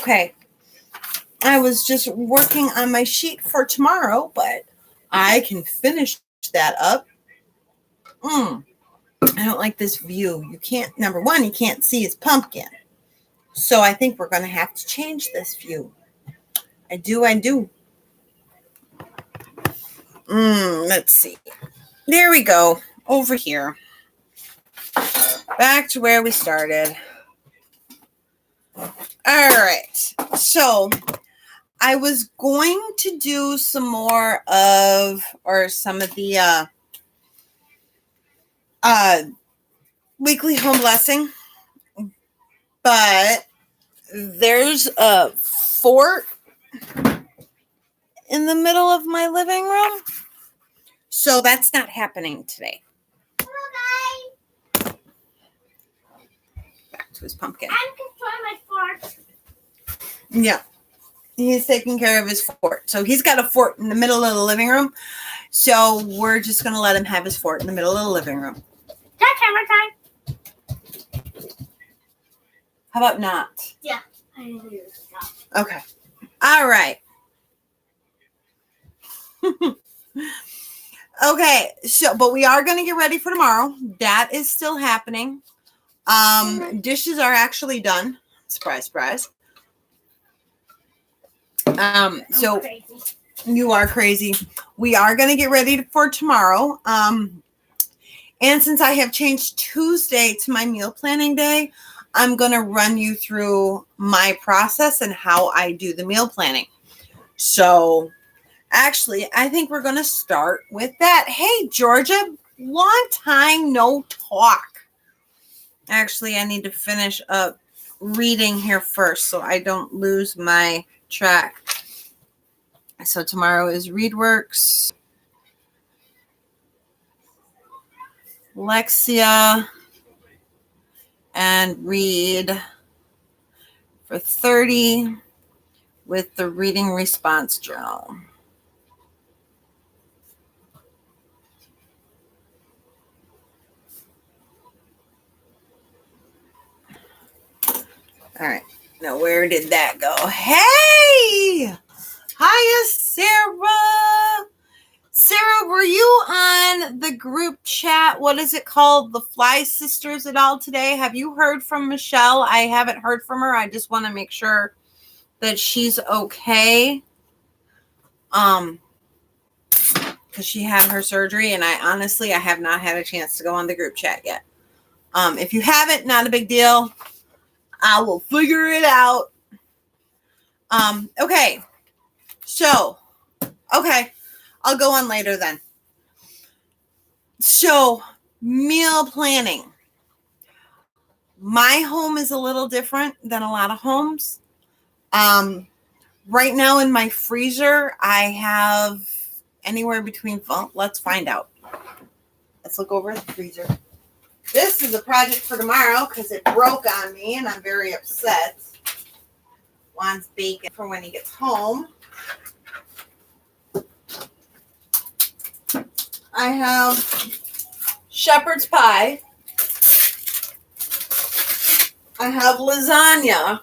Okay. I was just working on my sheet for tomorrow, but I can finish that up. I don't like this view. You can't, number one, you can't see his pumpkin. So I think we're going to have to change this view. I do. Let's see. There we go. Over here. Back to where we started. All right. So I was going to do some more of, or some of the weekly home blessing, but there's a fort in the middle of my living room, so that's not happening today. Back to his pumpkin. I'm controlling my fort. Yeah. He's taking care of his fort. So he's got a fort in the middle of the living room. So we're just going to let him have his fort in the middle of the living room. That camera time. How about not? Yeah. I need to do this. Okay. All right. Okay. So, but we are going to get ready for tomorrow. That is still happening. Dishes are actually done. Surprise, surprise. So crazy. You are crazy. We are going to get ready for tomorrow. And since I have changed Tuesday to my meal planning day, I'm going to run you through my process and how I do the meal planning. So actually, I think we're going to start with that. Hey, Georgia, long time no talk. Actually, I need to finish up reading here first so I don't lose my track. So tomorrow is ReadWorks, Lexia, and read for 30 with the reading response journal. All right. Now, where did that go? Hey! Hiya, Sarah. Sarah, were you on the group chat? What is it called? The Fly Sisters at all today? Have you heard from Michelle? I haven't heard from her. I just want to make sure that she's okay. Because she had her surgery, and I have not had a chance to go on the group chat yet. If you haven't, not a big deal. I will figure it out. Okay. So, okay. I'll go on later then. So, meal planning. My home is a little different than a lot of homes. Right now in my freezer, I have anywhere between, well, let's find out. Let's look over at the freezer. This is a project for tomorrow because it broke on me and I'm very upset. Wants bacon for when he gets home. I have shepherd's pie. I have lasagna.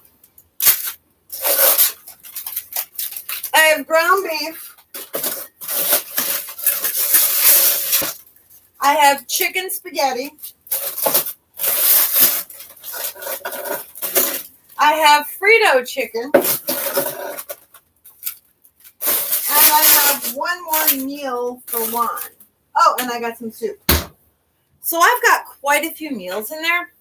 I have ground beef. I have chicken spaghetti. I have Frito chicken. And I have one more meal for Juan. Oh, and I got some soup. So I've got quite a few meals in there.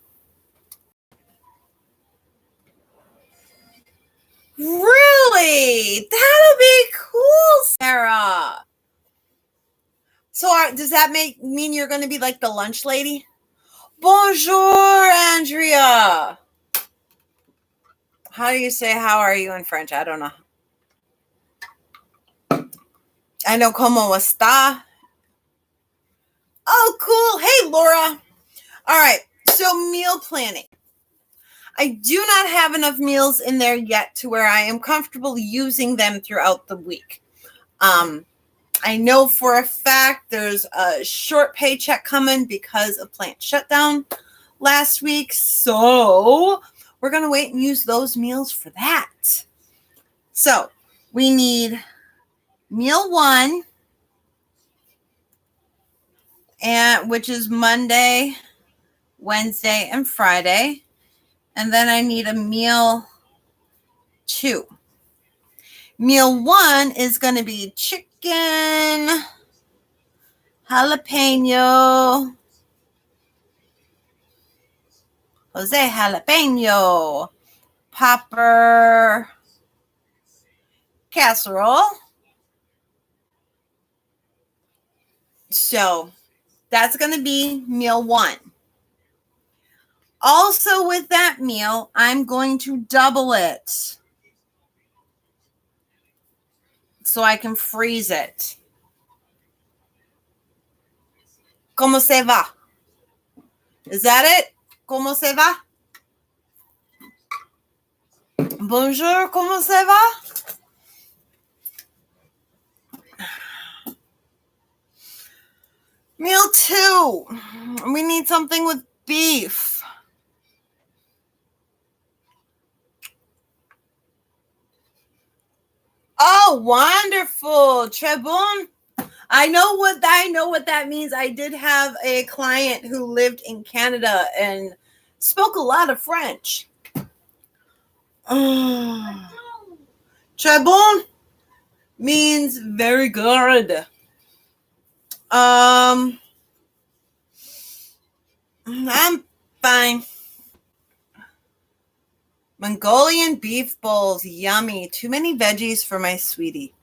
Really? That'll be cool, Sarah. So does that mean you're going to be like the lunch lady? Bonjour, Andrea. How do you say how are you in French? I don't know. I know como está. Oh, cool. Hey, Laura. All right. So meal planning. I do not have enough meals in there yet to where I am comfortable using them throughout the week. I know for a fact there's a short paycheck coming because of plant shutdown last week. So we're going to wait and use those meals for that. So we need meal 1, which is Monday, Wednesday, and Friday. And then I need a meal 2. Meal 1 is going to be chicken, jalapeno, Jose jalapeno, popper, casserole. So that's going to be meal 1. Also with that meal, I'm going to double it so I can freeze it. ¿Cómo se va? Is that it? ¿Cómo se va? Bonjour, ¿cómo se va? Meal 2. We need something with beef. Oh, wonderful. Très bon. I know what that means. I did have a client who lived in Canada and spoke a lot of French. Oh. Très bon means very good. I'm fine. Mongolian beef bowls, yummy. Too many veggies for my sweetie.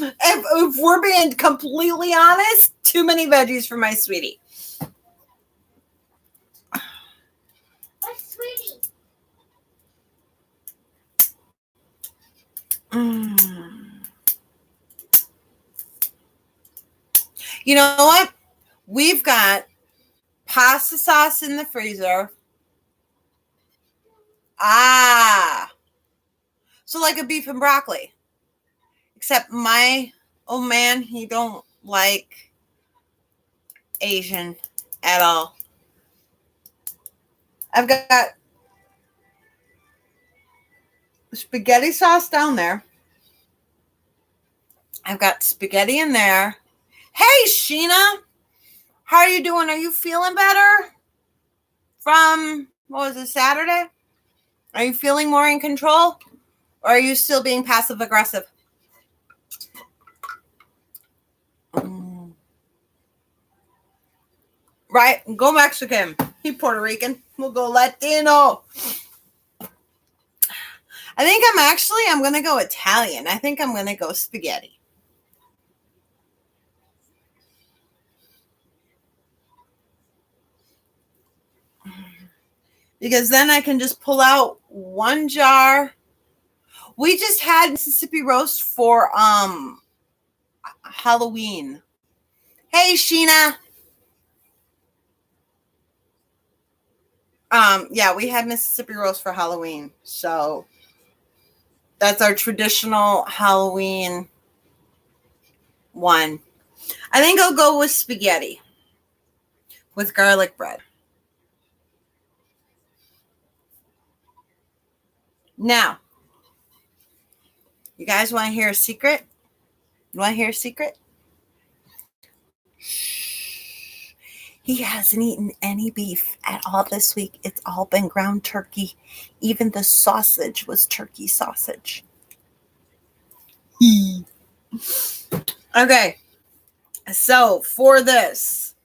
If we're being completely honest, too many veggies for my sweetie. What's sweetie? You know what? We've got pasta sauce in the freezer. So like a beef and broccoli. Except my old man, he don't like Asian at all. I've got spaghetti sauce down there. I've got spaghetti in there. Hey, Sheena. How are you doing? Are you feeling better from, what was it, Saturday? Are you feeling more in control? Or are you still being passive aggressive? Right? Go Mexican. He Puerto Rican. We'll go Latino. I think I'm going to go Italian. I think I'm going to go spaghetti. Because then I can just pull out one jar. We just had Mississippi roast for Halloween. Hey, Sheena. Yeah, we had Mississippi roast for Halloween. So that's our traditional Halloween one. I think I'll go with spaghetti with garlic bread. Now, you guys want to hear a secret? You want to hear a secret? He hasn't eaten any beef at all this week. It's all been ground turkey. Even the sausage was turkey sausage. Okay. So for this,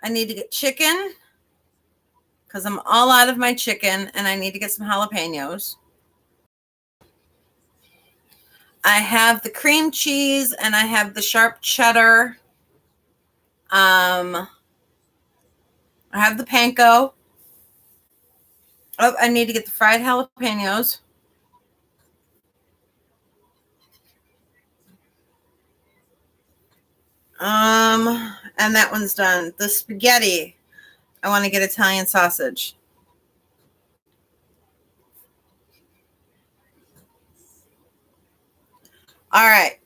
I need to get chicken because I'm all out of my chicken and I need to get some jalapenos. I have the cream cheese and I have the sharp cheddar. I have the panko. Oh, I need to get the fried jalapenos. And that one's done. The spaghetti. I want to get Italian sausage. All right.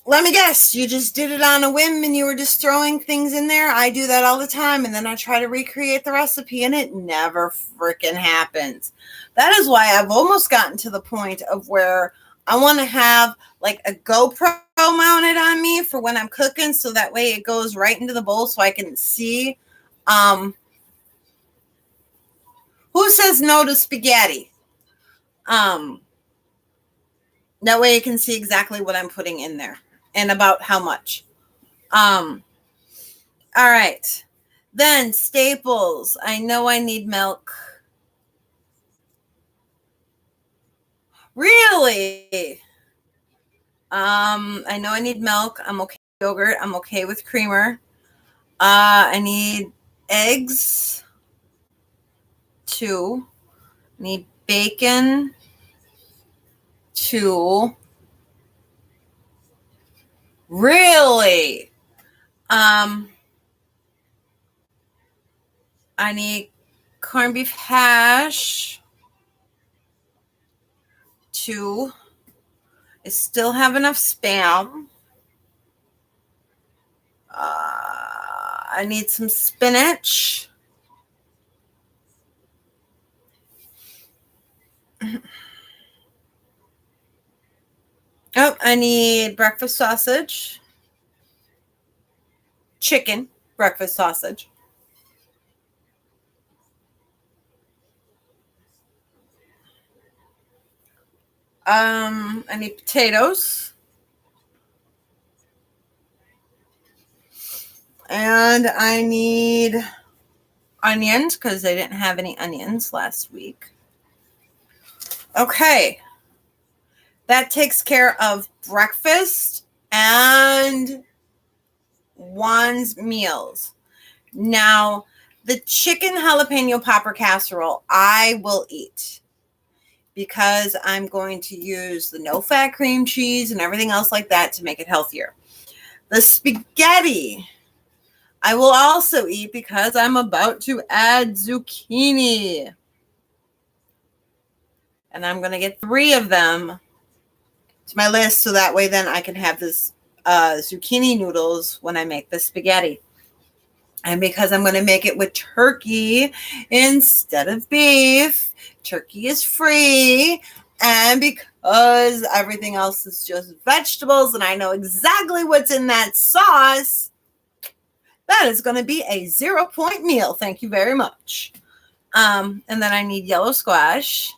let me guess, you just did it on a whim and you were just throwing things in there. I do that all the time, and then I try to recreate the recipe and it never freaking happens. That is why I've almost gotten to the point of where I want to have like a GoPro mounted on me for when I'm cooking, so that way it goes right into the bowl so I can see. Who says no to spaghetti? That way you can see exactly what I'm putting in there and about how much. All right. Then staples. I know I need milk. Really? I know I need milk. I'm okay with yogurt. I'm okay with creamer. I need eggs. 2. I need bacon. 2. Really? I need corned beef hash. 2. I still have enough Spam. I need some spinach. Oh, I need breakfast sausage. Chicken breakfast sausage. I need potatoes. And I need onions because I didn't have any onions last week. Okay. That takes care of breakfast and one's meals. Now, the chicken jalapeno popper casserole I will eat because I'm going to use the no-fat cream cheese and everything else like that to make it healthier. The spaghetti I will also eat because I'm about to add zucchini. And I'm going to get 3 of them to my list so that way then I can have this zucchini noodles when I make the spaghetti. And because I'm going to make it with turkey instead of beef, turkey is free. And because everything else is just vegetables and I know exactly what's in that sauce, that is going to be a 0-point meal. Thank you very much. And then I need yellow squash.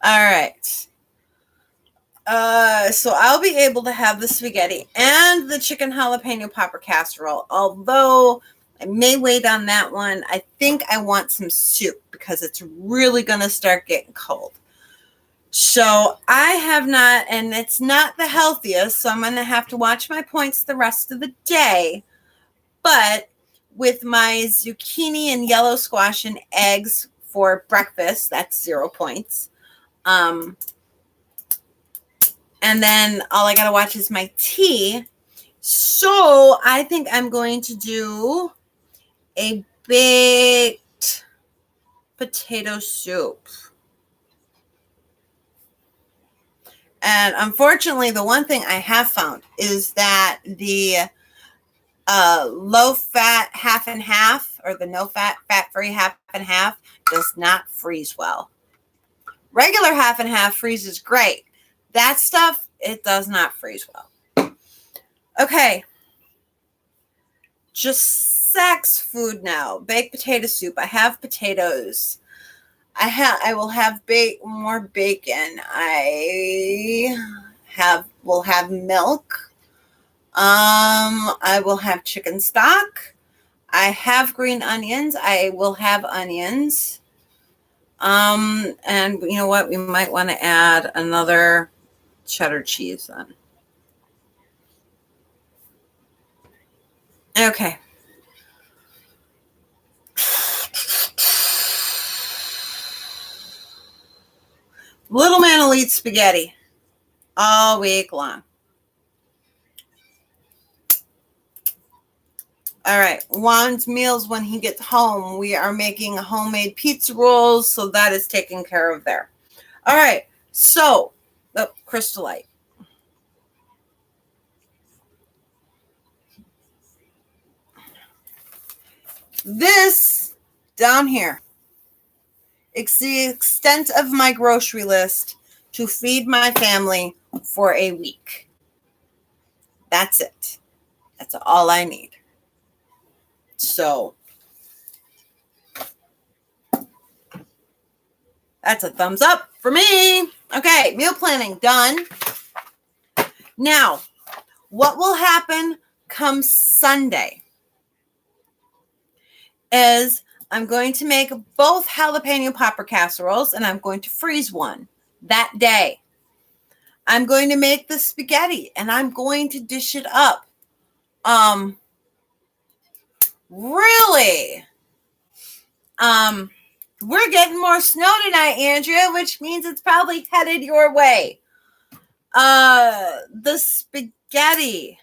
All right. So I'll be able to have the spaghetti and the chicken jalapeno popper casserole, although I may wait on that one. I think I want some soup because it's really going to start getting cold. So I have not, and it's not the healthiest, so I'm going to have to watch my points the rest of the day. But with my zucchini and yellow squash and eggs for breakfast, that's 0 points. And then all I got to watch is my tea. So I think I'm going to do a baked potato soup. And unfortunately, the one thing I have found is that the low-fat half and half, or the no-fat, fat-free half and half, does not freeze well. Regular half and half freezes great. That stuff, it does not freeze well. Okay. Just sex food now. Baked potato soup. I have potatoes. I will have more bacon. Will have milk. I will have chicken stock. I have green onions. I will have onions. And you know what? We might want to add another cheddar cheese then. Okay. Little man will eat spaghetti all week long. All right. Juan's meals when he gets home. We are making homemade pizza rolls, so that is taken care of there. All right. So, the crystallite. This down here, it's the extent of my grocery list to feed my family for a week. That's it. That's all I need. So, that's a thumbs up for me. Okay, meal planning done. Now, what will happen come Sunday is I'm going to make both jalapeno popper casseroles, and I'm going to freeze one that day. I'm going to make the spaghetti, and I'm going to dish it up. Really? We're getting more snow tonight, Andrea, which means it's probably headed your way. The spaghetti.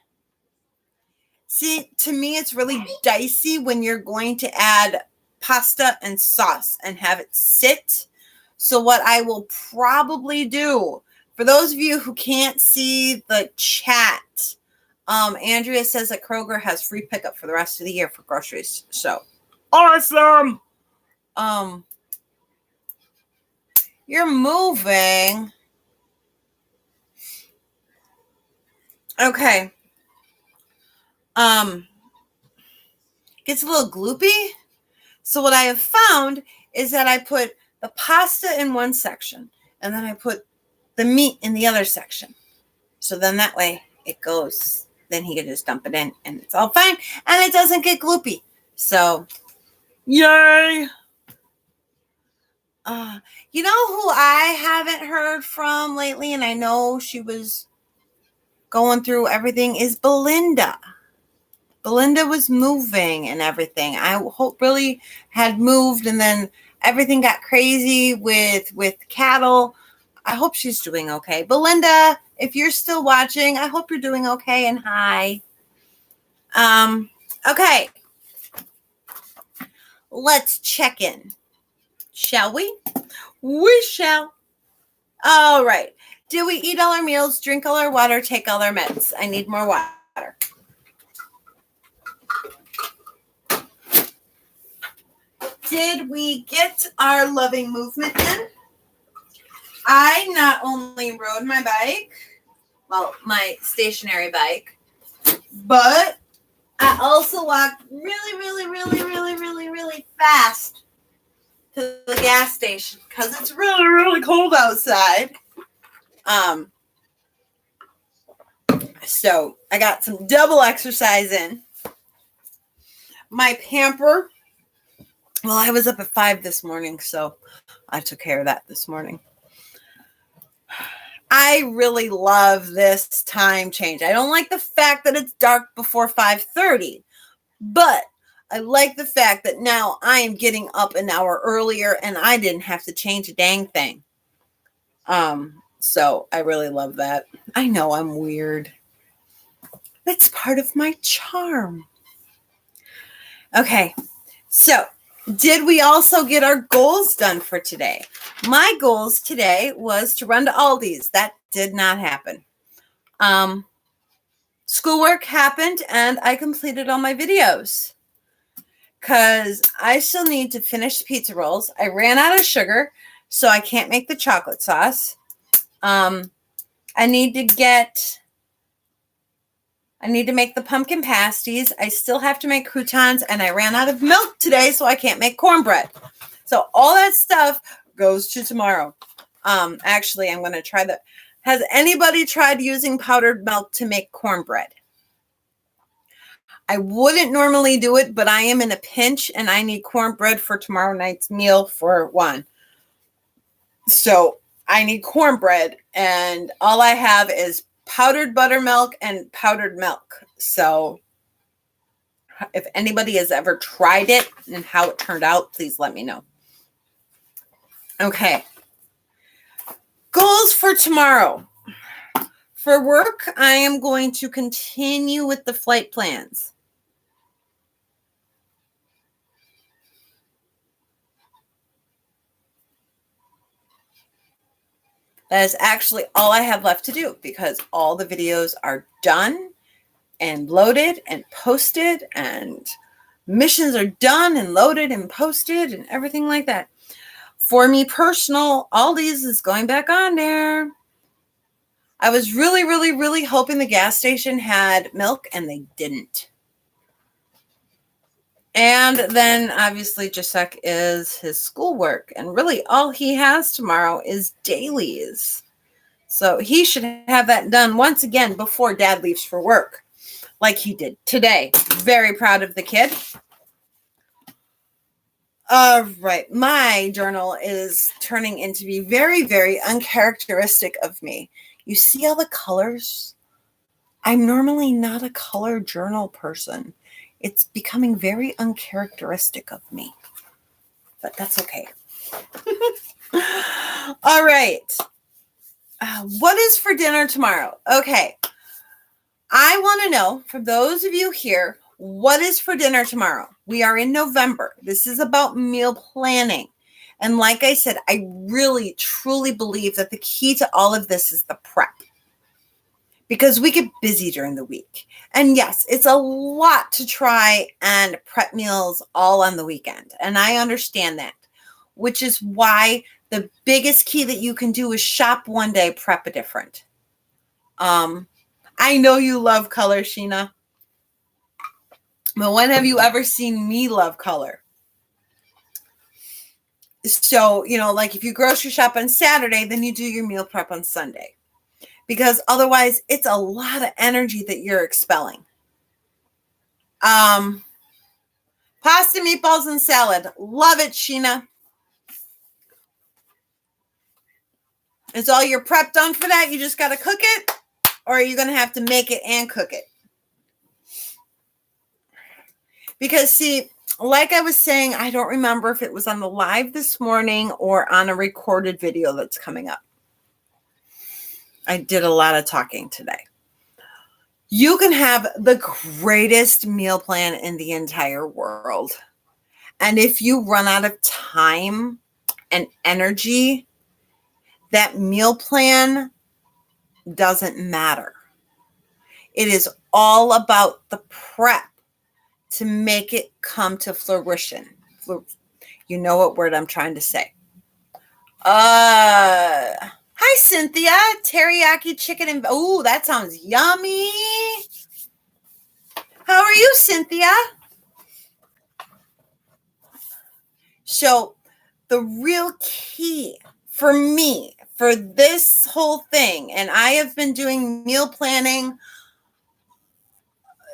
See, to me, it's really dicey when you're going to add pasta and sauce and have it sit. So what I will probably do, for those of you who can't see the chat, Andrea says that Kroger has free pickup for the rest of the year for groceries. So awesome. You're moving. Okay. Gets a little gloopy. So what I have found is that I put the pasta in one section and then I put the meat in the other section. So then that way it goes, then he can just dump it in and it's all fine and it doesn't get gloopy. So, yay. You know who I haven't heard from lately, and I know she was going through everything, is Belinda. Belinda was moving and everything. I hope really had moved and then everything got crazy with cattle. I hope she's doing okay. Belinda, if you're still watching, I hope you're doing okay and hi. Okay. Let's check in. Shall we? We shall. All right. Do we eat all our meals, drink all our water, take all our meds? I need more water. Did we get our loving movement in? I not only rode my bike, well, my stationary bike, but I also walked really fast to the gas station because it's really cold outside. So I got some double exercise in. My pamper, well, I was up at 5 this morning, so I took care of that this morning. I really love this time change. I don't like the fact that it's dark before 5:30, but I like the fact that now I am getting up an hour earlier and I didn't have to change a dang thing. So I really love that. I know I'm weird. That's part of my charm. Okay, so did we also get our goals done for today? My goals today was to run to Aldi's. That did not happen. Schoolwork happened and I completed all my videos because I still need to finish the pizza rolls. I ran out of sugar, so I can't make the chocolate sauce. I need to make the pumpkin pasties. I still have to make croutons, and I ran out of milk today, so I can't make cornbread. So all that stuff goes to tomorrow. Actually, I'm going to try that. Has anybody tried using powdered milk to make cornbread? I wouldn't normally do it, but I am in a pinch, and I need cornbread for tomorrow night's meal for one. So I need cornbread, and all I have is powdered buttermilk and powdered milk. So if anybody has ever tried it and how it turned out, please let me know. Okay. Goals for tomorrow. For work, I am going to continue with the flight plans. That is actually all I have left to do because all the videos are done and loaded and posted, and missions are done and loaded and posted and everything like that. For me personal, all these is going back on there. I was really, really, really hoping the gas station had milk, and they didn't. And then obviously Jasek is his schoolwork, and really all he has tomorrow is dailies. So he should have that done once again before Dad leaves for work, like he did today. Very proud of the kid. All right. My journal is turning into be very, very uncharacteristic of me. You see all the colors? I'm normally not a color journal person. It's becoming very uncharacteristic of me, but that's okay. All right. What is for dinner tomorrow? Okay. I want to know from those of you here, what is for dinner tomorrow? We are in November. This is about meal planning. And like I said, I really, truly believe that the key to all of this is the prep. Because we get busy during the week. And yes, it's a lot to try and prep meals all on the weekend. And I understand that, which is why the biggest key that you can do is shop one day, prep a different. I know you love color, Sheena. But when have you ever seen me love color? So, like if you grocery shop on Saturday, then you do your meal prep on Sunday. Because otherwise, it's a lot of energy that you're expelling. Pasta, meatballs, and salad. Love it, Sheena. Is all your prep done for that? You just got to cook it? Or are you going to have to make it and cook it? Because, see, like I was saying, I don't remember if it was on the live this morning or on a recorded video that's coming up. I did a lot of talking today. You can have the greatest meal plan in the entire world. And if you run out of time and energy, that meal plan doesn't matter. It is all about the prep to make it come to fruition. You know what word I'm trying to say. Hi, Cynthia. Teriyaki chicken and oh, that sounds yummy. How are you, Cynthia? So the real key for me for this whole thing, and I have been doing meal planning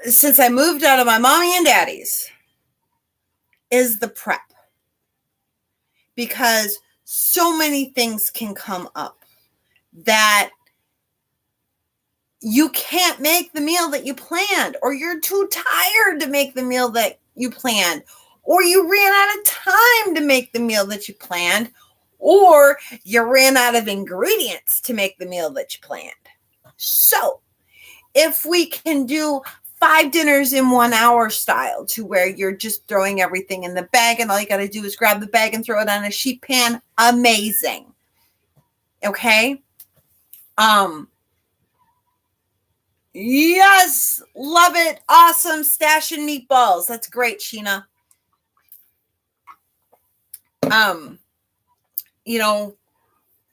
since I moved out of my mommy and daddy's, is the prep. Because so many things can come up that you can't make the meal that you planned, or you're too tired to make the meal that you planned, or you ran out of time to make the meal that you planned, or you ran out of ingredients to make the meal that you planned. So if we can do 5 dinners in 1 hour style, to where you're just throwing everything in the bag and all you got to do is grab the bag and throw it on a sheet pan, amazing. Okay. Yes, love it. Awesome. Stashing meatballs. That's great, Sheena.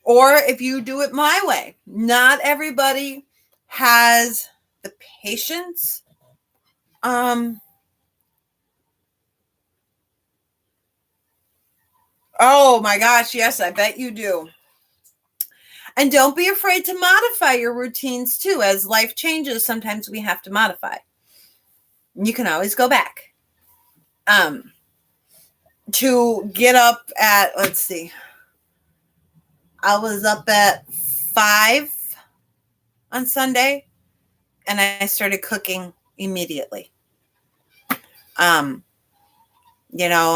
Or if you do it my way, not everybody has the patience. Oh my gosh, yes, I bet you do. And don't be afraid to modify your routines too. As life changes, sometimes we have to modify. You can always go back. To get up at, let's see, I was up at 5 on Sunday, and I started cooking immediately.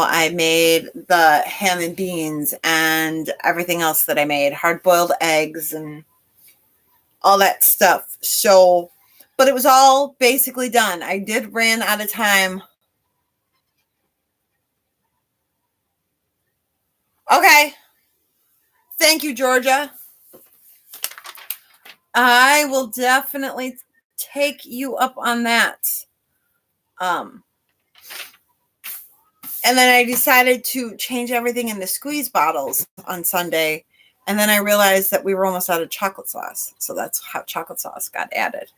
I made the ham and beans and everything else that I made, hard-boiled eggs and all that stuff. So, but it was all basically done. I did ran out of time. Okay. Thank you, Georgia. I will definitely take you up on that. And then I decided to change everything into squeeze bottles on Sunday. And then I realized that we were almost out of chocolate sauce. So that's how chocolate sauce got added.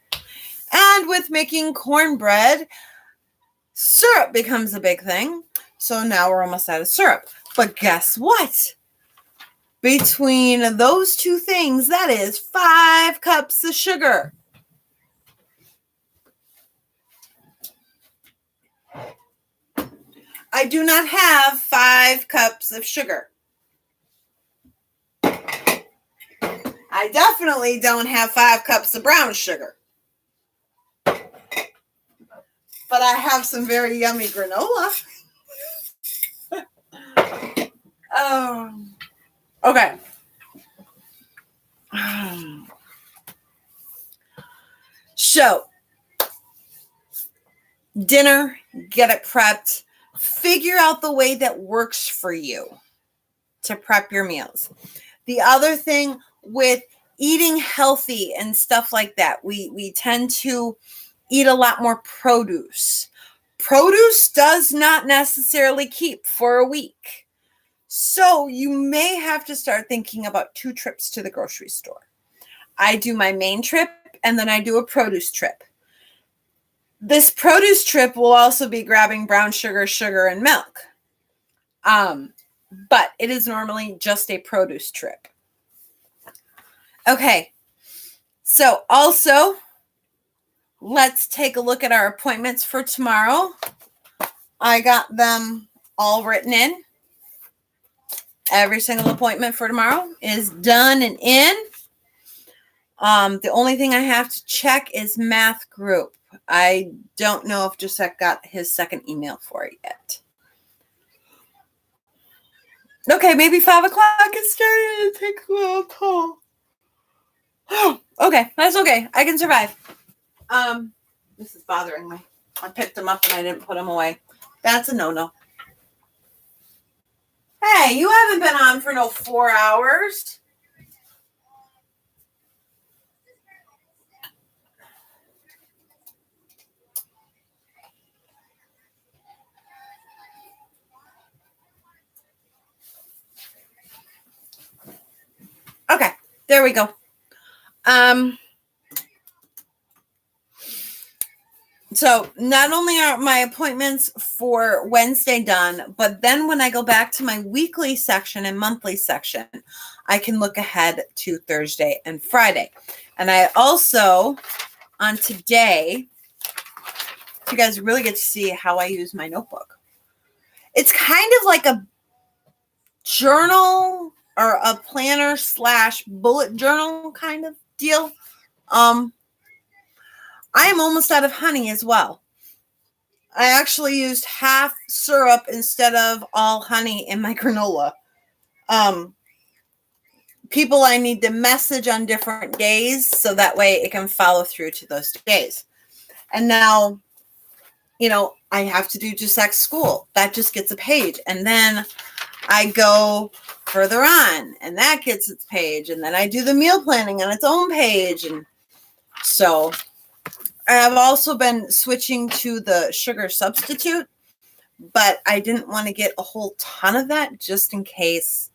And with making cornbread, syrup becomes a big thing. So now we're almost out of syrup. But guess what? Between those two things, that is 5 cups of sugar. I do not have 5 cups of sugar. I definitely don't have 5 cups of brown sugar. But I have some very yummy granola. Okay. So, dinner, get it prepped. Figure out the way that works for you to prep your meals. The other thing with eating healthy and stuff like that, we tend to eat a lot more produce. Produce does not necessarily keep for a week. So you may have to start thinking about 2 trips to the grocery store. I do my main trip and then I do a produce trip. This produce trip will also be grabbing brown sugar, and milk. But it is normally just a produce trip. Okay. So also, let's take a look at our appointments for tomorrow. I got them all written in. Every single appointment for tomorrow is done and in. The only thing I have to check is math group. I don't know if Josette got his second email for it yet. Okay, maybe 5 o'clock is starting to take a call. Oh, okay, that's okay. I can survive. This is bothering me. I picked them up and I didn't put them away. That's a no-no. Hey, you haven't been on for no 4 hours. Okay, there we go. So not only are my appointments for Wednesday done, but then when I go back to my weekly section and monthly section, I can look ahead to Thursday and Friday. And I also, on today, you guys really get to see how I use my notebook. It's kind of like a journal or a planner / bullet journal kind of deal. I am almost out of honey as well. I actually used half syrup instead of all honey in my granola. People I need to message on different days so that way it can follow through to those days. And now, I have to do Josette's school. That just gets a page. And then I go further on and that gets its page. And then I do the meal planning on its own page. And so I've also been switching to the sugar substitute, but I didn't want to get a whole ton of that just in case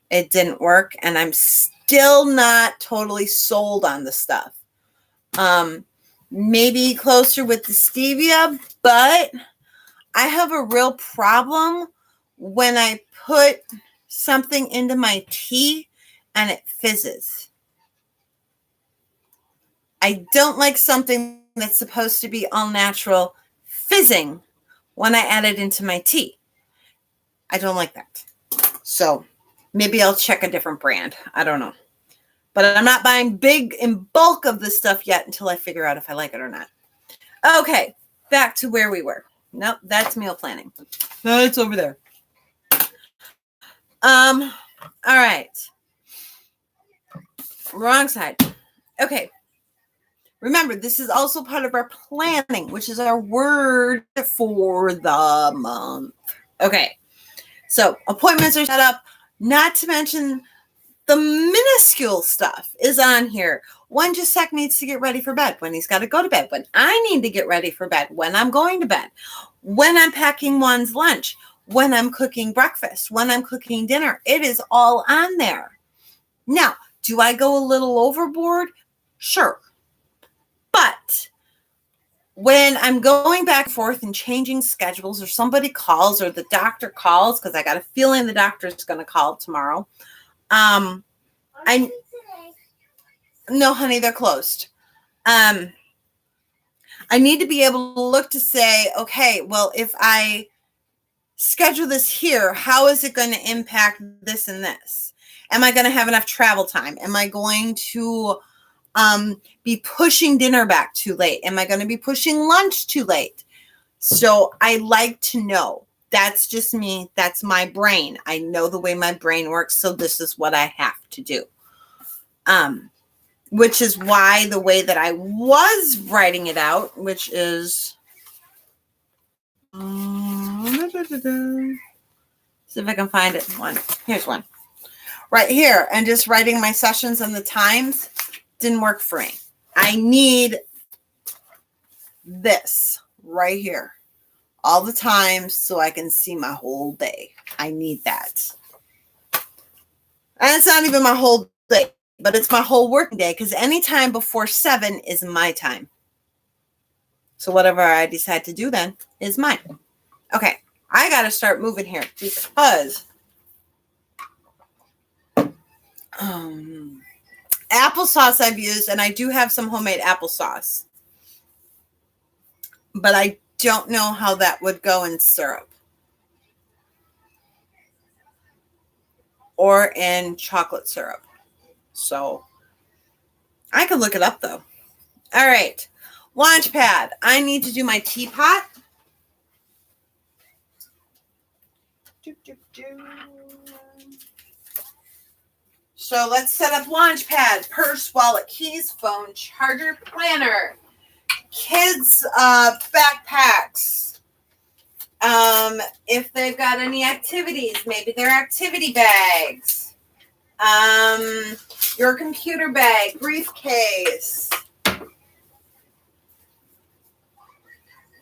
it didn't work. And I'm still not totally sold on the stuff. Maybe closer with the stevia, but I have a real problem when I put something into my tea and it fizzes. I don't like something that's supposed to be all natural fizzing when I add it into my tea. I don't like that. So maybe I'll check a different brand. I don't know. But I'm not buying big in bulk of this stuff yet until I figure out if I like it or not. Okay, back to where we were. Nope, that's meal planning. That's over there. All right. Wrong side. Okay. Remember, this is also part of our planning, which is our word for the month. Okay. So appointments are set up, not to mention The minuscule stuff is on here. When Jacek needs to get ready for bed, when he's got to go to bed, when I need to get ready for bed, when I'm going to bed, when I'm packing one's lunch, when I'm cooking breakfast, when I'm cooking dinner. It is all on there. Now, do I go a little overboard? Sure. But when I'm going back and forth and changing schedules, or somebody calls, or the doctor calls, because I got a feeling the doctor's going to call tomorrow. No, honey, they're closed. I need to be able to look to say, okay, well, if I schedule this here, how is it going to impact this and this? Am I going to have enough travel time? Am I going to be pushing dinner back too late? Am I going to be pushing lunch too late? So I like to know. That's just me. That's my brain. I know the way my brain works. So this is what I have to do. Which is why the way that I was writing it out, which is, see if I can find it. Here's one. Right here. And just writing my sessions and the times didn't work for me. I need this right here. All the times so I can see my whole day. I need that. And it's not even my whole day, but it's my whole working day, because any time before 7 is my time. So whatever I decide to do then is mine. Okay, I got to start moving here because applesauce I've used, and I do have some homemade applesauce. But I don't know how that would go in syrup or in chocolate syrup. So I could look it up though. All right. Launch pad. I need to do my teapot. So let's set up launch pad. Purse, wallet, keys, phone, charger, planner. Kids' backpacks. If they've got any activities, maybe their activity bags. Your computer bag, briefcase.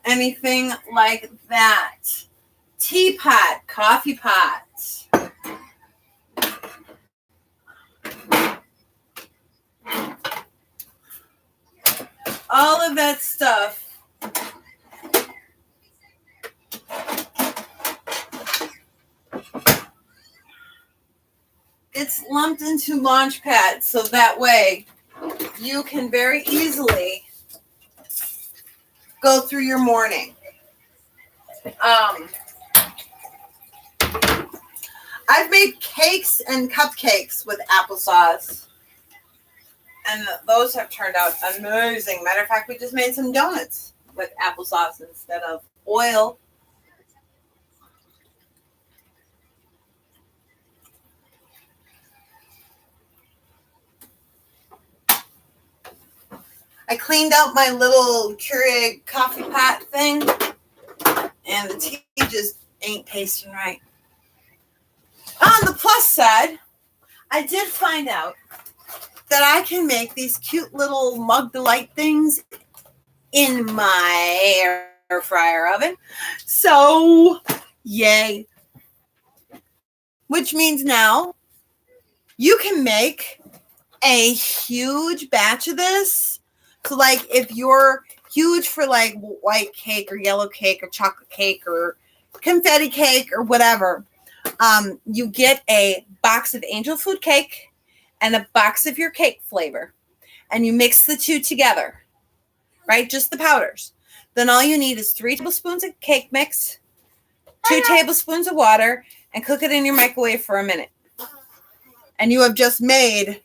Anything like that. Teapot, coffee pot. All of that stuff. It's lumped into Launchpad, so that way you can very easily go through your morning. I've made cakes and cupcakes with applesauce, and those have turned out amazing. Matter of fact, we just made some donuts with applesauce instead of oil. I cleaned out my little Keurig coffee pot thing, and the tea just ain't tasting right. On the plus side, I did find out that I can make these cute little mug delight things in my air fryer oven. So, yay. Which means now you can make a huge batch of this. So, like, if you're huge for, like, white cake or yellow cake or chocolate cake or confetti cake or whatever, you get a box of angel food cake and a box of your cake flavor. And you mix the two together, right? Just the powders. Then all you need is 3 tablespoons of cake mix, 2 tablespoons of water, and cook it in your microwave for a minute. And you have just made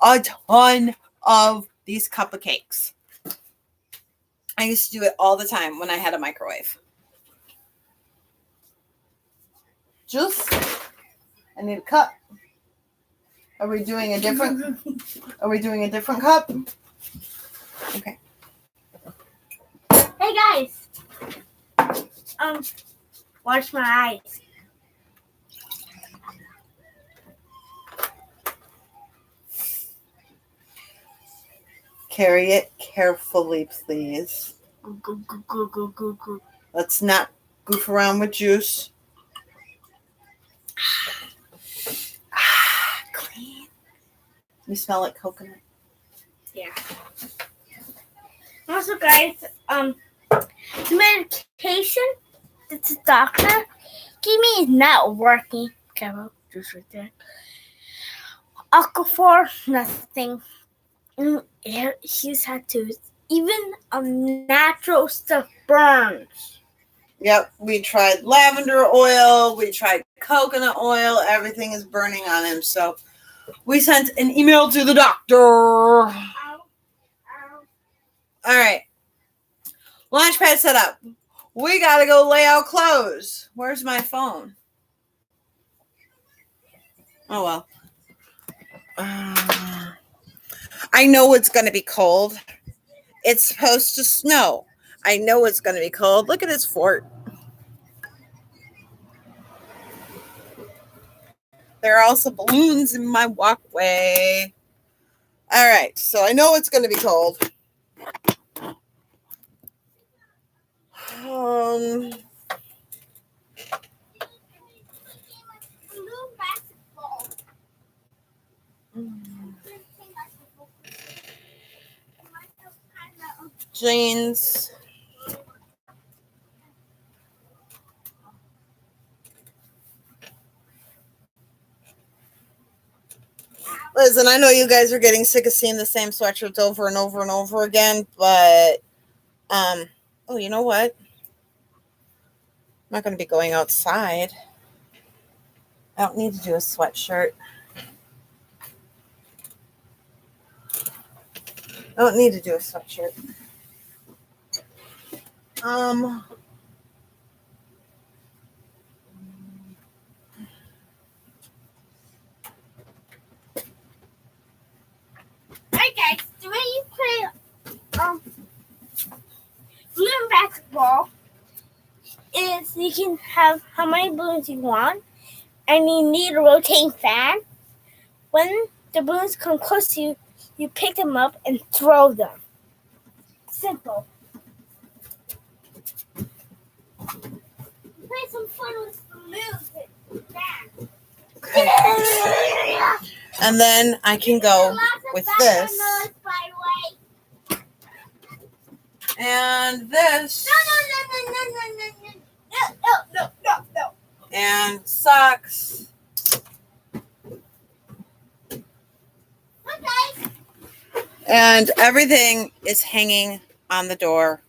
a ton of these cup of cakes. I used to do it all the time when I had a microwave. Juice. I need a cup. Are we doing a different cup? Okay. Hey guys. Wash my eyes. Carry it carefully, please. Go. Let's not goof around with juice. Clean. You smell like coconut. Yeah. Also, guys, the medication that the doctor gave me is not working. Careful, just right there. Aquaphor, nothing. He's had to. Even natural stuff burns. Yep, we tried lavender oil, we tried coconut oil, everything is burning on him. So we sent an email to the doctor. All right. Launchpad set up. We got to go lay out clothes. Where's my phone? Oh, well. I know it's going to be cold. It's supposed to snow. I know it's going to be cold. Look at this fort. There are also balloons in my walkway. All right. So I know it's going to be cold. Jeans. Listen, I know you guys are getting sick of seeing the same sweatshirts over and over and over again, but oh, you know what? I'm not going to be going outside. I don't need to do a sweatshirt. I don't need to do a sweatshirt. Alright, guys, the way you play balloon basketball is you can have how many balloons you want, and you need a rotating fan. When the balloons come close to you, you pick them up and throw them. Simple. Play some fun with balloons and fans. Okay. And then I can go with this. And this. No. And socks. Okay. And everything is hanging on the door,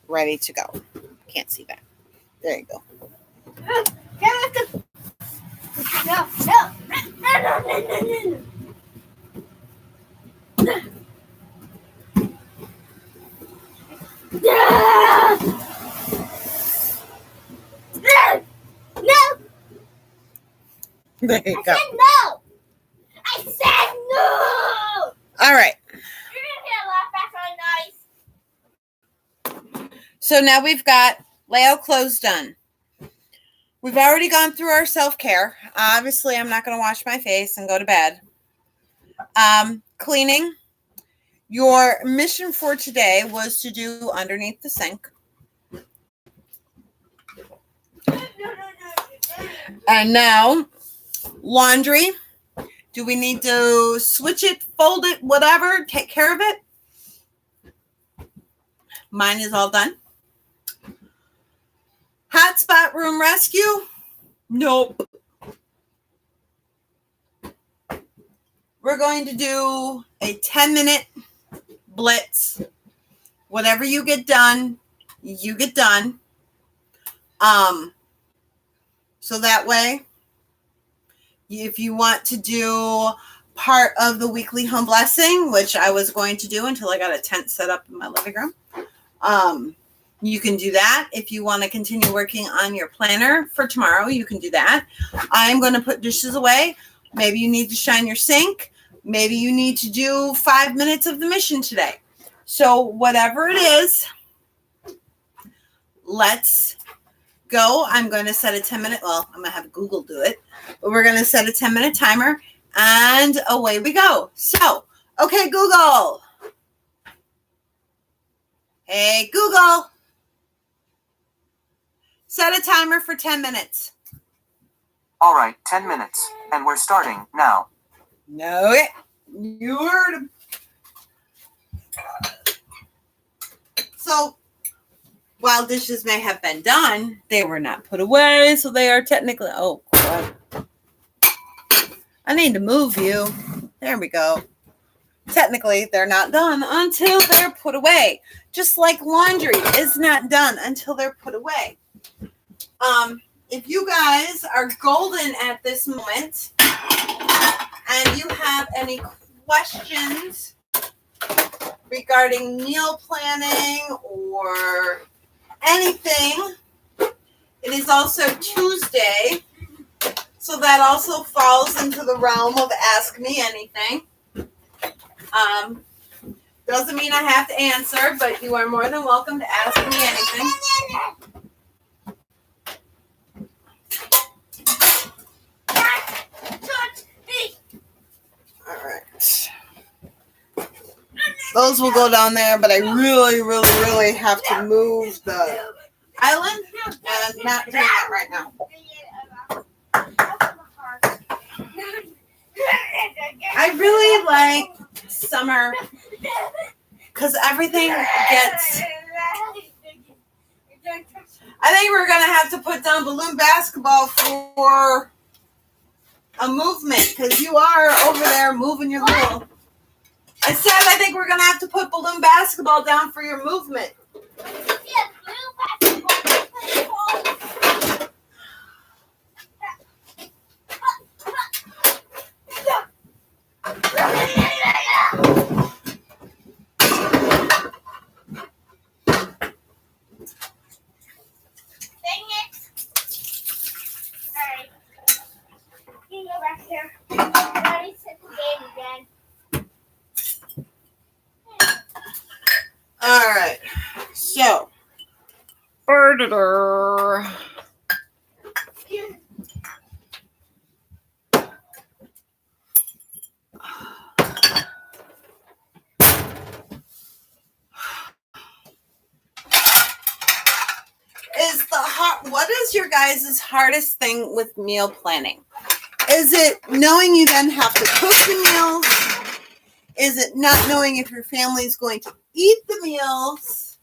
ready to go. Can't see that. There you go. No. There you go. I said no. All right. You're gonna get a laugh back really nice. So now we've got layout clothes done. We've already gone through our self-care. Obviously, I'm not going to wash my face and go to bed. Cleaning. Your mission for today was to do underneath the sink. And now, laundry. Do we need to switch it, fold it, whatever, take care of it? Mine is all done. Hotspot room rescue? Nope. We're going to do a 10-minute blitz. Whatever you get done, you get done. So that way, if you want to do part of the weekly home blessing, which I was going to do until I got a tent set up in my living room, you can do that. If you want to continue working on your planner for tomorrow, you can do that. I'm going to put dishes away. Maybe you need to shine your sink. Maybe you need to do 5 minutes of the mission today. So whatever it is, let's go. I'm going to set a 10-minute, well, I'm going to have Google do it, but we're going to set a 10-minute timer and away we go. So, okay, Google, Hey, Google, set a timer for 10 minutes. All right, 10 minutes. And we're starting now. No, you heard him. So, while dishes may have been done, they were not put away, so they are technically, oh, crap. I need to move you. There we go. Technically, they're not done until they're put away. Just like laundry is not done until they're put away. If you guys are golden at this moment and you have any questions regarding meal planning or anything, it is also Tuesday, so that also falls into the realm of Ask Me Anything. Doesn't mean I have to answer, but you are more than welcome to ask me anything. All right. Those will go down there, but I really have to move the island, and I'm not doing that right now. I really like summer because everything gets. I think we're gonna have to put down balloon basketball for a movement because you are over there moving your little. I said I think we're gonna have to put balloon basketball down for your movement. Yeah, blue basketball. Dang it. Alright. You can go back here. Daddy set the game again. All right. So. What is your guys' hardest thing with meal planning? Is it knowing you then have to cook the meals? Is it not knowing if your family is going to eat the meals?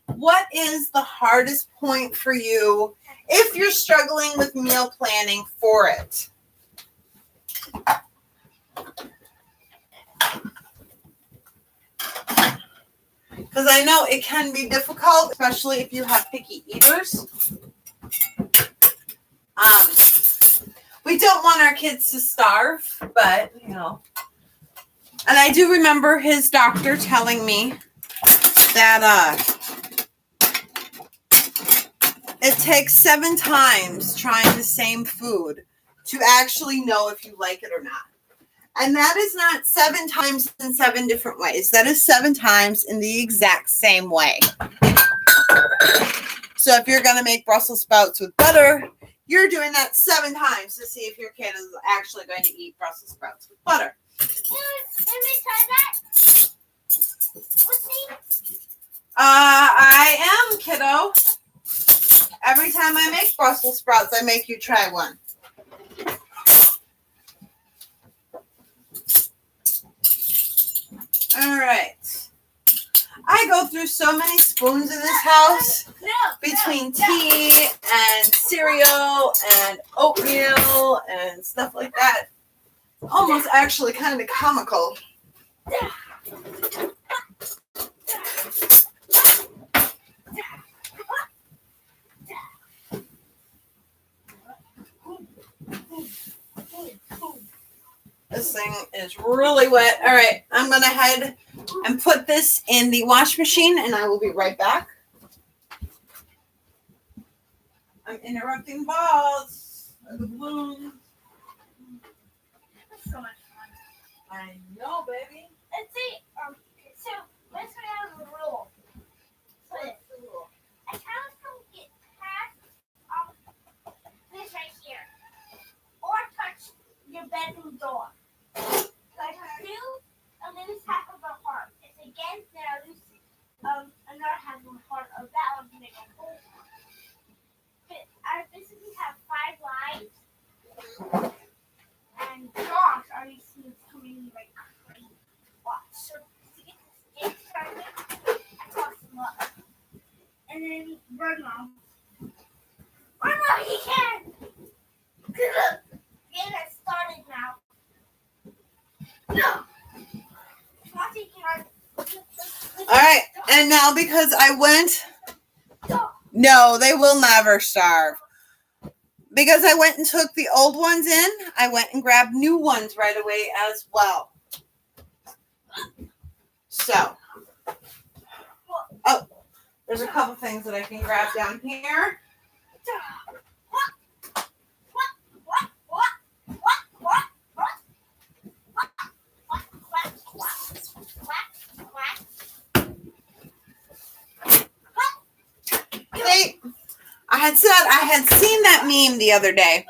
What is the hardest point for you if you're struggling with meal planning for it? Because I know it can be difficult, especially if you have picky eaters. We don't want our kids to starve, but, you know. And I do remember his doctor telling me that it takes 7 times trying the same food to actually know if you like it or not. And that is not 7 times in 7 different ways. That is 7 times in the exact same way. So if you're going to make Brussels sprouts with butter, you're doing that 7 times to see if your kid is actually going to eat Brussels sprouts with butter. Can we try that? What's me? I am, kiddo. Every time I make Brussels sprouts, I make you try one. All right. I go through so many spoons in this house between tea and cereal and oatmeal and stuff like that. Almost actually kind of comical. This thing is really wet. All right, I'm going to head and put this in the wash machine, and I will be right back. I'm interrupting balls. The balloons. That's so much fun. I know, baby. Let's see. So let's go down the rule. So a child can get past this right here, or touch your bedroom door. So I do a loose half of a heart. It's against, then I loose it. Oh, that one's big. But I basically have 5 lives. And dogs are these things coming like crazy. Watch. So to get this game started, I toss them up. And then Bird Mom. Bird Mom, he can! Good. Get it started now. No! Watching hard. All right. And now because I went, no, they will never starve. Because I went and took the old ones in, I went and grabbed new ones right away as well. So, oh, there's a couple things that I can grab down here. I had seen that meme the other day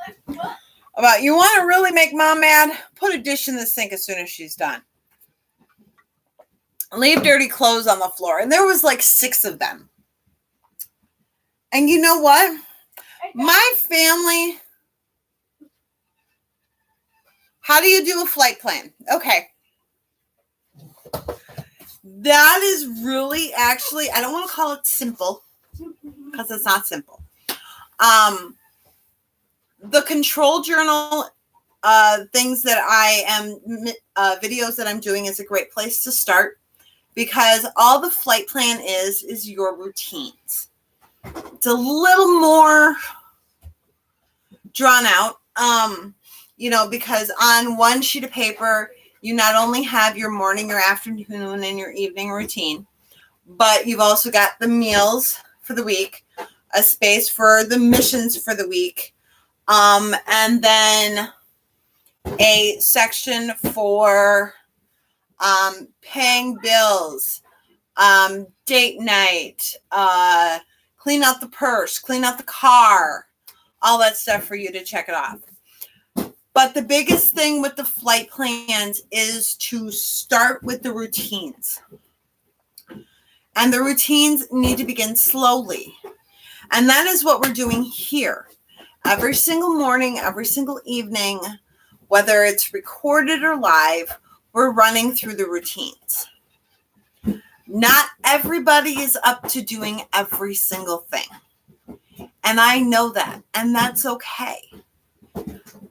about you want to really make mom mad? Put a dish in the sink as soon as she's done. Leave dirty clothes on the floor. And there was like 6 of them. And you know what? My family, how do you do a flight plan? Okay. That is really actually, I don't want to call it simple because it's not simple. The control journal things that I am videos that I'm doing is a great place to start because all the flight plan is your routines. It's a little more drawn out, because on one sheet of paper, you not only have your morning, your afternoon, and your evening routine, but you've also got the meals for the week, a space for the missions for the week, and then a section for paying bills, date night, clean out the purse, clean out the car, all that stuff for you to check it off. But the biggest thing with the flight plans is to start with the routines. And the routines need to begin slowly. And that is what we're doing here. Every single morning, every single evening, whether it's recorded or live, we're running through the routines. Not everybody is up to doing every single thing. And I know that, and that's okay.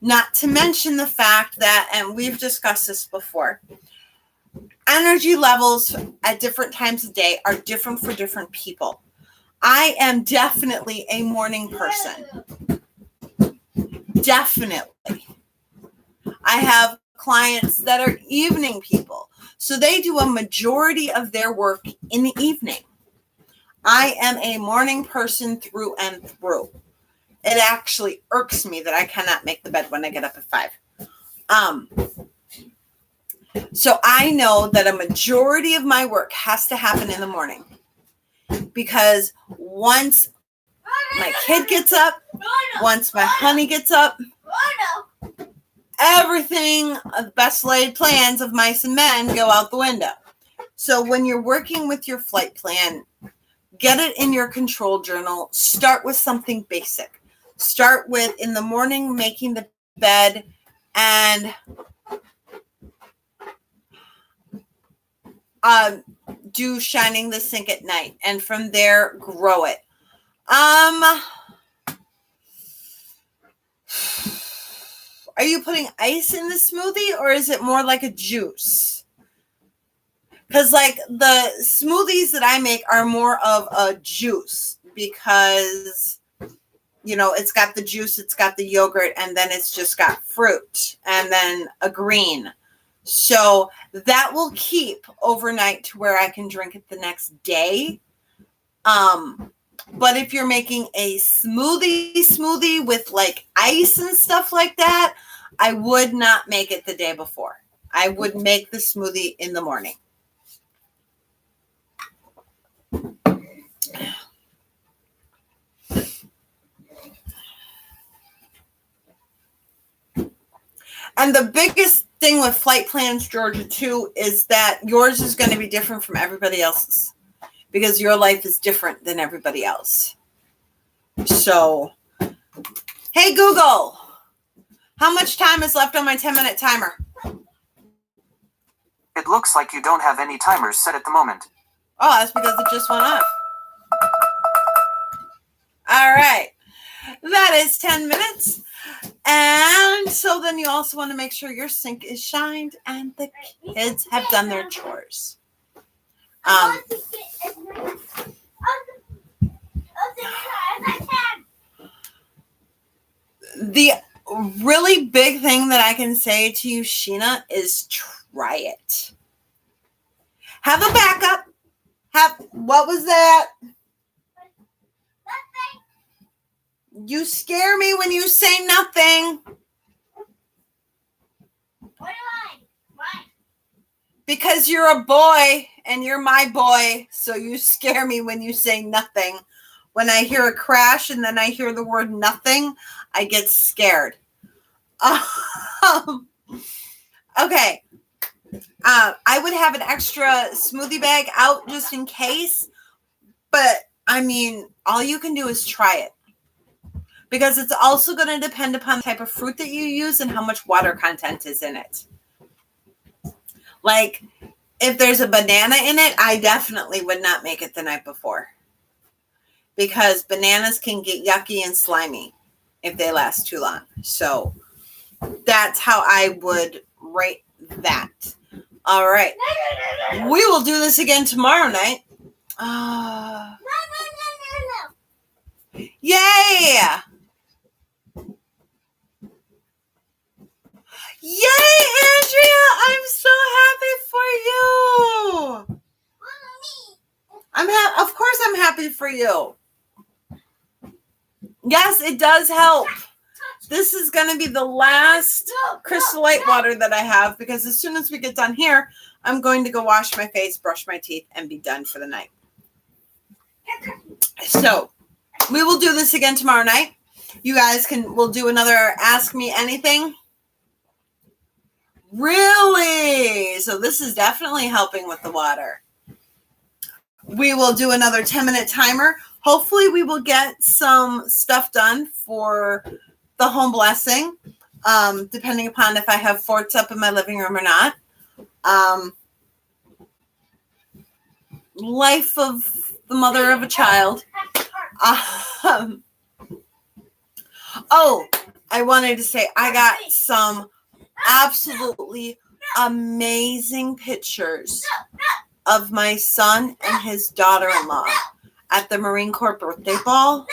Not to mention the fact that, and we've discussed this before, energy levels at different times of day are different for different people. I am definitely a morning person. Definitely. I have clients that are evening people. So they do a majority of their work in the evening. I am a morning person through and through. It actually irks me that I cannot make the bed when I get up at 5. So I know that a majority of my work has to happen in the morning. Because once my kid gets up, once my honey gets up, everything, the best laid plans of mice and men go out the window. So when you're working with your flight plan, get it in your control journal. Start with something basic. Start with, in the morning, making the bed and do shining the sink at night. And from there, grow it. Are you putting ice in the smoothie or is it more like a juice? Because like the smoothies that I make are more of a juice because, it's got the juice, it's got the yogurt, and then it's just got fruit and then a green. So that will keep overnight to where I can drink it the next day. But if you're making a smoothie with like ice and stuff like that, I would not make it the day before. I would make the smoothie in the morning. And the biggest thing with flight plans, Georgia, too, is that yours is going to be different from everybody else's. because your life is different than everybody else. So, hey, Google, how much time is left on my 10-minute timer? It looks like you don't have any timers set at the moment. Oh, that's because it just went off. All right. That is 10 minutes. And so then you also want to make sure your sink is shined and the kids have done their chores. The really big thing that I can say to you, Sheena, is try it. Have a backup. What was that? You scare me when you say nothing. Why? Because you're a boy and you're my boy, so you scare me when you say nothing. When I hear a crash and then I hear the word nothing, I get scared. Okay. I would have an extra smoothie bag out just in case. But, I mean, all you can do is try it. Because it's also going to depend upon the type of fruit that you use and how much water content is in it. Like, if there's a banana in it, I definitely would not make it the night before. Because bananas can get yucky and slimy if they last too long. So, that's how I would rate that. All right. We will do this again tomorrow night. No. Yay! Yay, Andrea! I'm so happy for you. Of course I'm happy for you. Yes, it does help. This is going to be the last Crystal Light water that I have because as soon as we get done here, I'm going to go wash my face, brush my teeth, and be done for the night. So, we will do this again tomorrow night. You guys we'll do another Ask Me Anything. Really? So this is definitely helping with the water. We will do another 10-minute timer. Hopefully we will get some stuff done for the home blessing, depending upon if I have forts up in my living room or not. Life of the mother of a child. I wanted to say I got some absolutely amazing pictures of my son and his daughter-in-law at the Marine Corps birthday ball.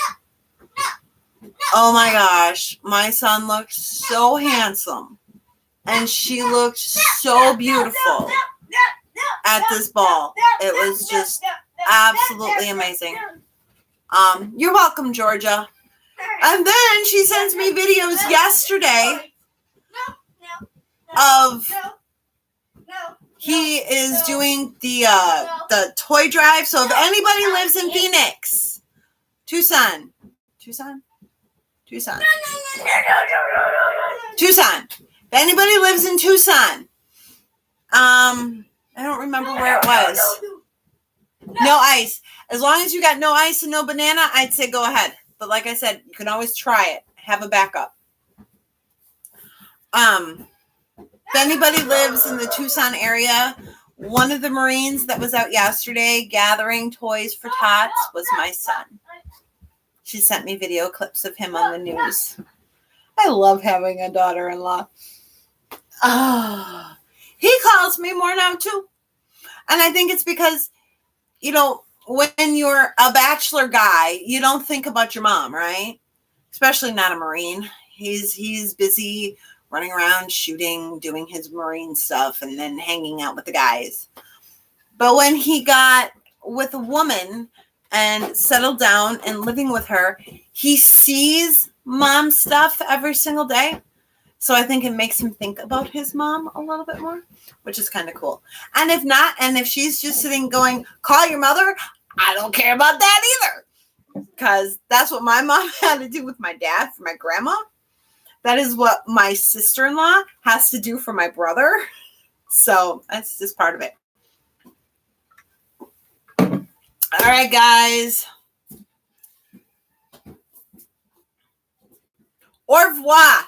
Oh my gosh, my son looked so handsome and she looked so beautiful at this ball. It was just absolutely amazing. You're welcome, Georgia. And then she sends me videos yesterday of he is doing the toy drive. So if anybody lives in Phoenix, Tucson. If anybody lives in Tucson, I don't remember where it was. No ice. As long as you got no ice and no banana, I'd say go ahead. But like I said, you can always try it. Have a backup. If anybody lives in the Tucson area, one of the Marines that was out yesterday gathering toys for Tots was my son. She sent me video clips of him on the news. I love having a daughter-in-law. He calls me more now too. And I think it's because, you know, when you're a bachelor guy, you don't think about your mom, right? Especially not a Marine. He's busy running around, shooting, doing his Marine stuff, and then hanging out with the guys. But when he got with a woman and settled down and living with her, he sees mom stuff every single day. So I think it makes him think about his mom a little bit more, which is kind of cool. And if not, and if she's just sitting going, call your mother, I don't care about that either. Because that's what my mom had to do with my dad for my grandma. That is what my sister-in-law has to do for my brother. So that's just part of it. All right, guys. Au revoir.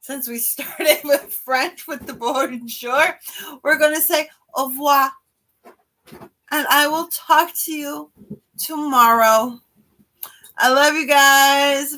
Since we started with French with the bonjour, we're going to say au revoir. And I will talk to you tomorrow. I love you guys.